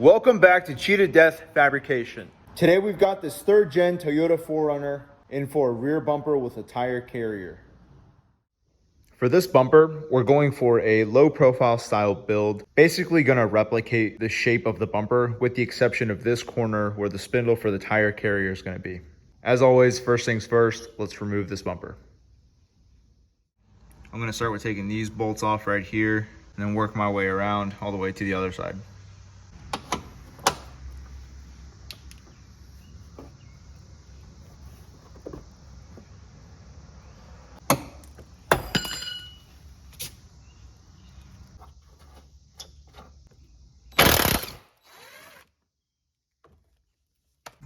Welcome back to Cheetah Death Fabrication. Today we've got this 3rd gen Toyota 4Runner in for a rear bumper with a tire carrier. For this bumper, we're going for a low profile style build, basically gonna replicate the shape of the bumper with the exception of this corner where the spindle for the tire carrier is gonna be. As always, first things first, let's remove this bumper. I'm gonna start with taking these bolts off right here and then work my way around all the way to the other side.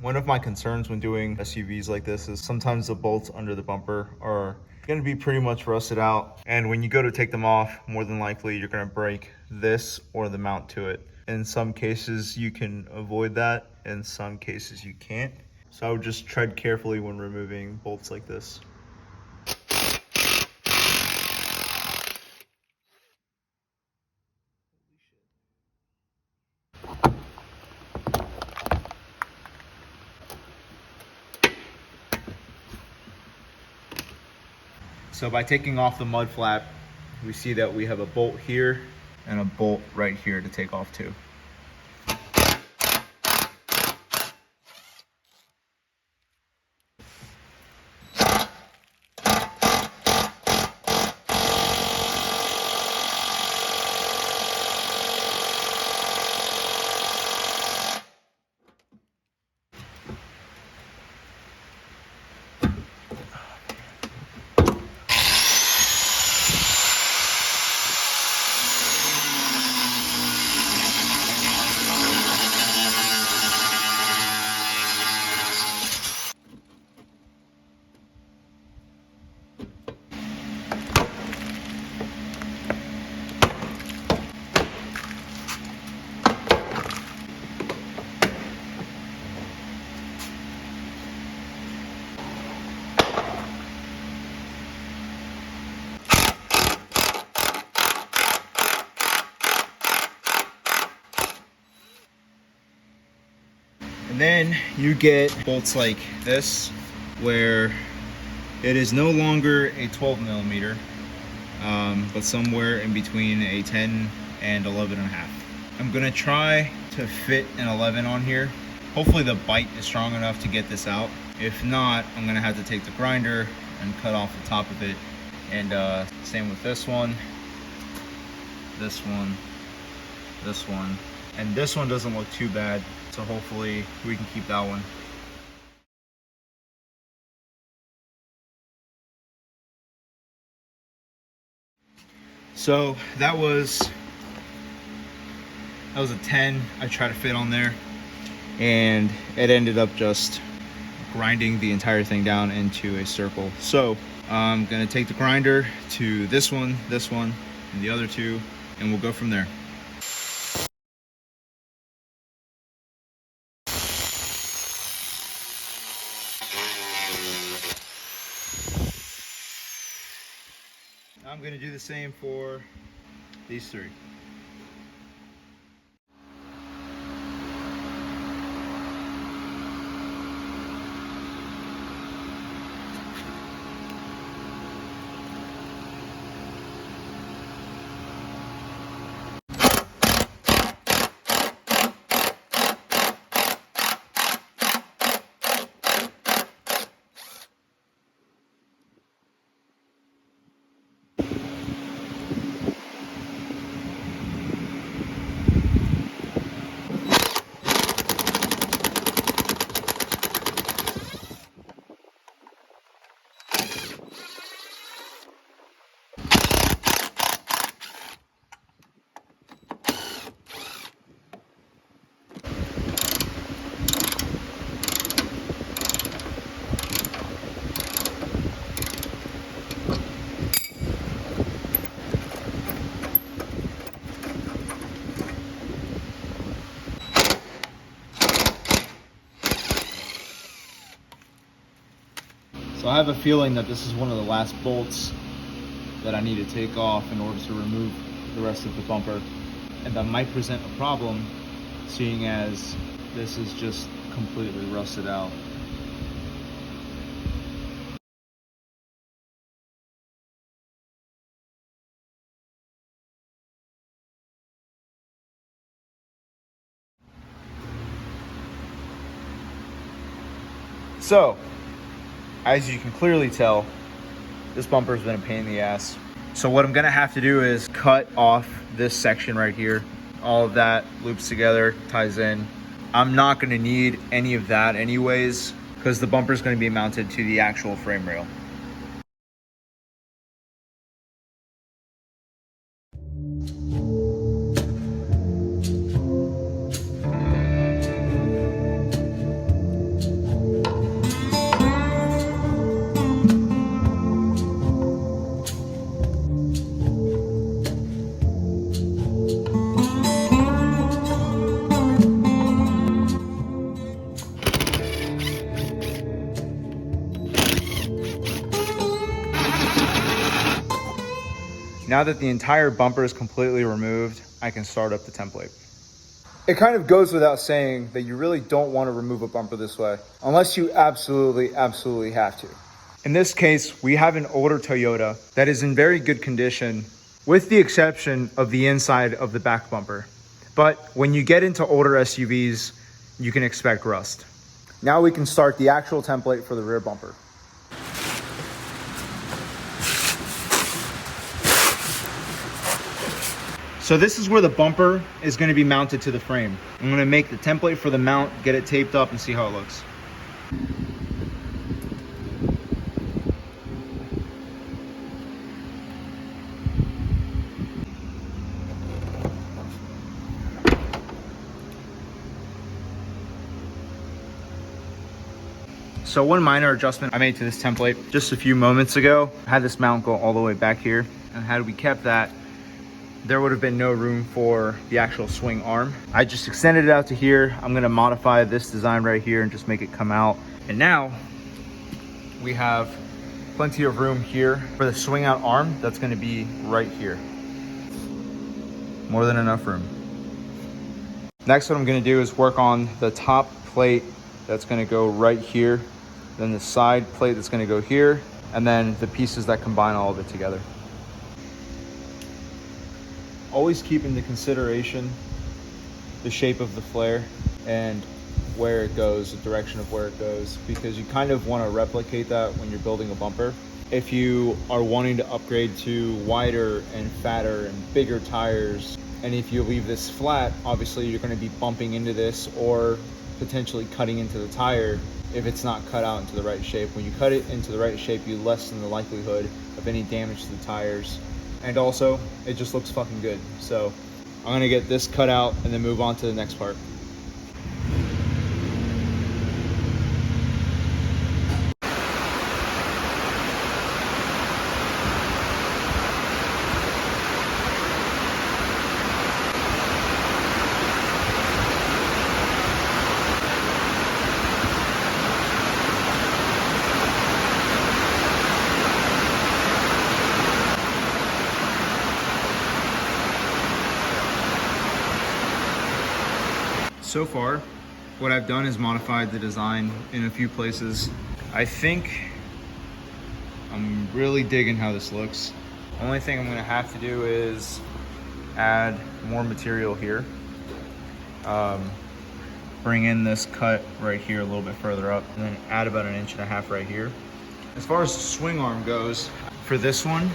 One of my concerns when doing SUVs like this is sometimes the bolts under the bumper are going to be pretty much rusted out. And when you go to take them off, more than likely you're going to break this or the mount to it. In some cases you can avoid that, in some cases you can't. So I would just tread carefully when removing bolts like this. So by taking off the mud flap, we see that we have a bolt here and a bolt right here to take off too. And then you get bolts like this, where it is no longer a 12 millimeter, but somewhere in between a 10 and 11.5. I'm gonna try to fit an 11 on here. Hopefully the bite is strong enough to get this out. If not, I'm gonna have to take the grinder and cut off the top of it. And same with this one, this one, this one. And this one doesn't look too bad, so hopefully we can keep that one. So that was a 10 I tried to fit on there, and it ended up just grinding the entire thing down into a circle. So I'm gonna take the grinder to this one, and the other two, and we'll go from there. I'm going to do the same for these 3. So I have a feeling that this is one of the last bolts that I need to take off in order to remove the rest of the bumper. And that might present a problem seeing as this is just completely rusted out. So, as you can clearly tell, this bumper's been a pain in the ass. So what I'm gonna have to do is cut off this section right here. All of that loops together, ties in. I'm not gonna need any of that anyways, because the bumper's gonna be mounted to the actual frame rail. Now that the entire bumper is completely removed, I can start up the template. It kind of goes without saying that you really don't want to remove a bumper this way, unless you absolutely have to. In this case, we have an older Toyota that is in very good condition, with the exception of the inside of the back bumper. But when you get into older SUVs, you can expect rust. Now we can start the actual template for the rear bumper. So this is where the bumper is going to be mounted to the frame. I'm going to make the template for the mount, get it taped up, and see how it looks. So one minor adjustment I made to this template just a few moments ago. I had this mount go all the way back here, and had we kept that, there would have been no room for the actual swing arm. I just extended it out to here. I'm gonna modify this design right here and just make it come out. And now we have plenty of room here for the swing out arm that's gonna be right here. More than enough room. Next, what I'm gonna do is work on the top plate that's gonna go right here, then the side plate that's gonna go here, and then the pieces that combine all of it together. Always keep into consideration the shape of the flare and where it goes, the direction of where it goes, because you kind of want to replicate that when you're building a bumper. If you are wanting to upgrade to wider and fatter and bigger tires, and if you leave this flat, obviously you're going to be bumping into this or potentially cutting into the tire if it's not cut out into the right shape. When you cut it into the right shape, you lessen the likelihood of any damage to the tires. And also, it just looks fucking good. So I'm gonna get this cut out and then move on to the next part. So far, what I've done is modified the design in a few places. I think I'm really digging how this looks. The only thing I'm gonna have to do is add more material here. Bring in this cut right here a little bit further up, and then add about 1.5 inches right here. As far as the swing arm goes, for this one,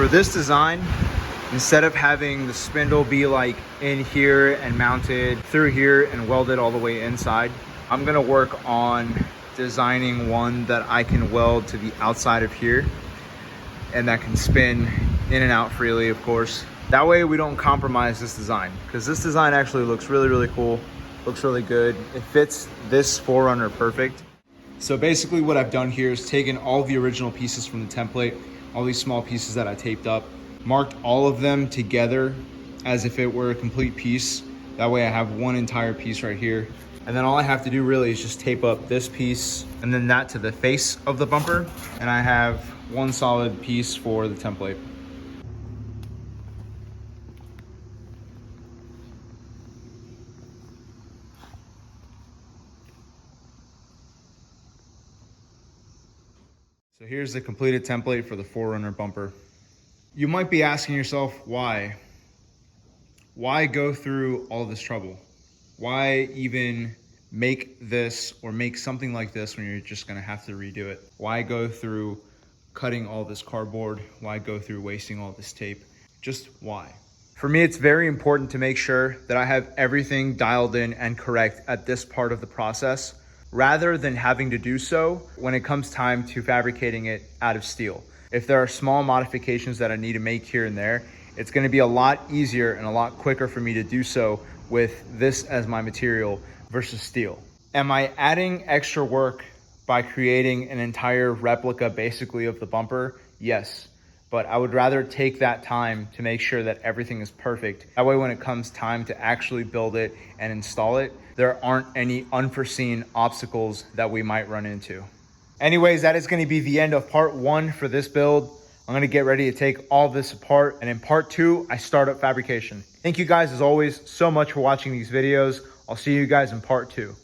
for this design, instead of having the spindle be like in here and mounted through here and welded all the way inside, I'm gonna work on designing one that I can weld to the outside of here and that can spin in and out freely, of course. That way we don't compromise this design, because this design actually looks really, really cool. Looks really good. It fits this 4Runner perfect. So basically what I've done here is taken all the original pieces from the template, all these small pieces that I taped up, marked all of them together as if it were a complete piece. That way I have one entire piece right here. And then all I have to do really is just tape up this piece and then that to the face of the bumper. And I have one solid piece for the template. So here's the completed template for the 4Runner bumper. You might be asking yourself, why? Why go through all this trouble? Why even make this or make something like this when you're just gonna have to redo it? Why go through cutting all this cardboard? Why go through wasting all this tape? Just why? For me, it's very important to make sure that I have everything dialed in and correct at this part of the process, rather than having to do so when it comes time to fabricating it out of steel. If there are small modifications that I need to make here and there, it's gonna be a lot easier and a lot quicker for me to do so with this as my material versus steel. Am I adding extra work by creating an entire replica basically of the bumper? Yes, but I would rather take that time to make sure that everything is perfect. That way when it comes time to actually build it and install it, there aren't any unforeseen obstacles that we might run into. Anyways, that is going to be the end of part 1 for this build. I'm going to get ready to take all this apart, and in part 2, I start up fabrication. Thank you guys as always so much for watching these videos. I'll see you guys in part 2.